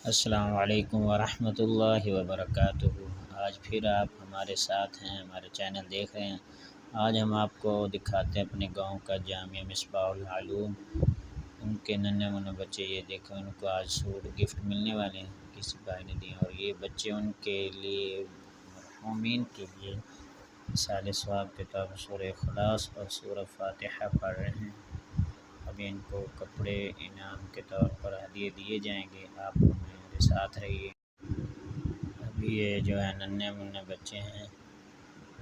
السلام علیکم ورحمۃ اللہ وبرکاتہ۔ آج پھر آپ ہمارے ساتھ ہیں، ہمارے چینل دیکھ رہے ہیں۔ آج ہم آپ کو دکھاتے ہیں اپنے گاؤں کا جامعہ مصباح العلوم۔ ان کے ننھے منھے بچے، یہ دیکھیں ان کو آج سوٹ گفٹ ملنے والے ہیں، کسی بھائی نے دیے، اور یہ بچے ان کے لیے مرحومین کے لیے سال ثواب کے طور پر سورہ اخلاص اور سورہ فاتحہ پڑھ رہے ہیں۔ ابھی ان کو کپڑے انعام کے طور پر ہدیے دیے جائیں گے، آپ میرے ساتھ رہیے۔ ابھی یہ جو ہے ننھے منھے بچے ہیں،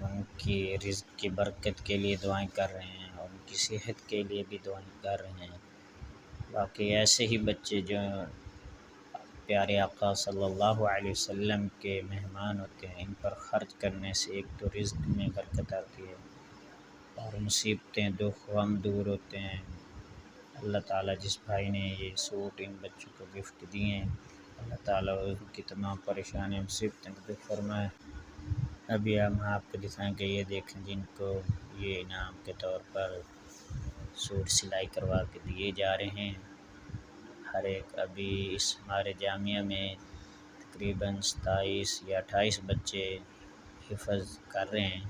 ان کی رزق کی برکت کے لیے دعائیں کر رہے ہیں، اور ان کی صحت کے لیے بھی دعائیں کر رہے ہیں۔ باقی ایسے ہی بچے جو پیارے آقا صلی اللہ علیہ وسلم کے مہمان ہوتے ہیں، ان پر خرچ کرنے سے ایک تو رزق میں برکت آتی ہے، اور مصیبتیں دکھ غم دور ہوتے ہیں۔ اللہ تعالیٰ جس بھائی نے یہ سوٹ ان بچوں کو گفٹ دیے ہیں، اللہ تعالیٰ ان کی تمام پریشانیاں مصیبتیں دور فرمائے۔ ابھی ہم آپ کو دکھائیں کہ یہ دیکھیں جن کو یہ انعام کے طور پر سوٹ سلائی کروا کے دیے جا رہے ہیں۔ ہر ایک ابھی اس ہمارے جامعہ میں تقریباً 27 یا 28 بچے حفظ کر رہے ہیں۔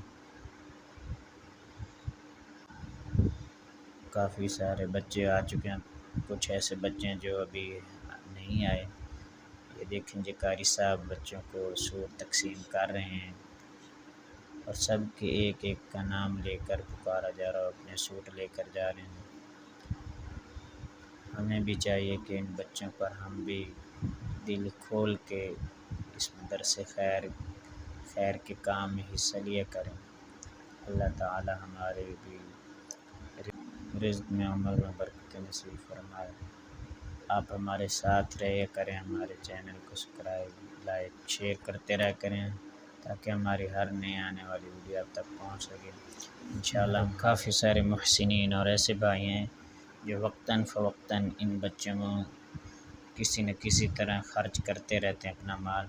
کافی سارے بچے آ چکے ہیں، کچھ ایسے بچے ہیں جو ابھی نہیں آئے۔ یہ دیکھیں جی قاری صاحب بچوں کو سوٹ تقسیم کر رہے ہیں، اور سب کے ایک ایک کا نام لے کر پکارا جا رہا ہے، اپنے سوٹ لے کر جا رہے ہیں۔ ہمیں بھی چاہیے کہ ان بچوں پر ہم بھی دل کھول کے اس مدرسے خیر کے کام میں حصہ لیا کریں۔ اللہ تعالی ہمارے بھی رزق میں عمر میں برکت نصیب فرمائے۔ آپ ہمارے ساتھ رہے کریں، ہمارے چینل کو سبسکرائب، لائک، شیئر کرتے رہ کریں، تاکہ ہماری ہر نئے آنے والی ویڈیو آپ تک پہنچ سکے۔ انشاءاللہ ہم کافی سارے محسنین اور ایسے بھائی ہیں جو وقتاً فوقتاً ان بچوں کو کسی نہ کسی طرح خرچ کرتے رہتے ہیں اپنا مال۔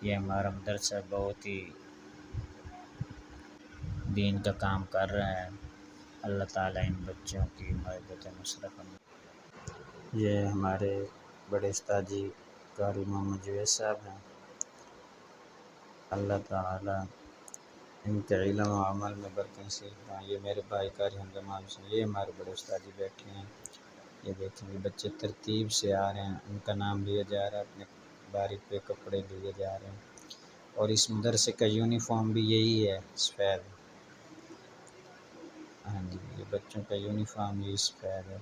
یہ ہمارا مدرسہ بہت ہی دین کا کام کر رہا ہے۔ اللہ تعالیٰ ان بچوں کی مغفرت نصرت فرمائے۔ یہ ہمارے بڑے استاد جی قاری محمد جوید صاحب ہیں، اللہ تعالیٰ ان کے علم و عمل میں برکت نصیب فرمائے۔ یہ میرے بھائی قاری حمزہ مالوی سے، یہ ہمارے بڑے استاد جی بیٹھے ہیں۔ یہ دیکھیں گے بچے ترتیب سے آ رہے ہیں، ان کا نام لیا جا رہا ہے، اپنے باری پہ کپڑے لیے جا رہے ہیں، اور اس مدرسے کا یونیفارم بھی یہی ہے، سفید۔ ہاں جی، یہ بچوں کا یونیفارم یہ سفید ہے۔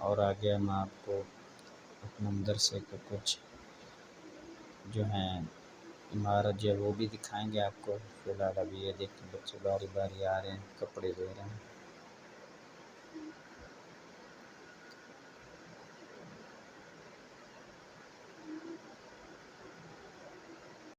اور آگے ہم آپ کو اپنے مدرسے کے کچھ جو ہیں عمارت جو ہے وہ بھی دکھائیں گے آپ کو۔ فی الحال ابھی یہ دیکھیں بچے باری باری آ رہے ہیں، کپڑے لے رہے ہیں۔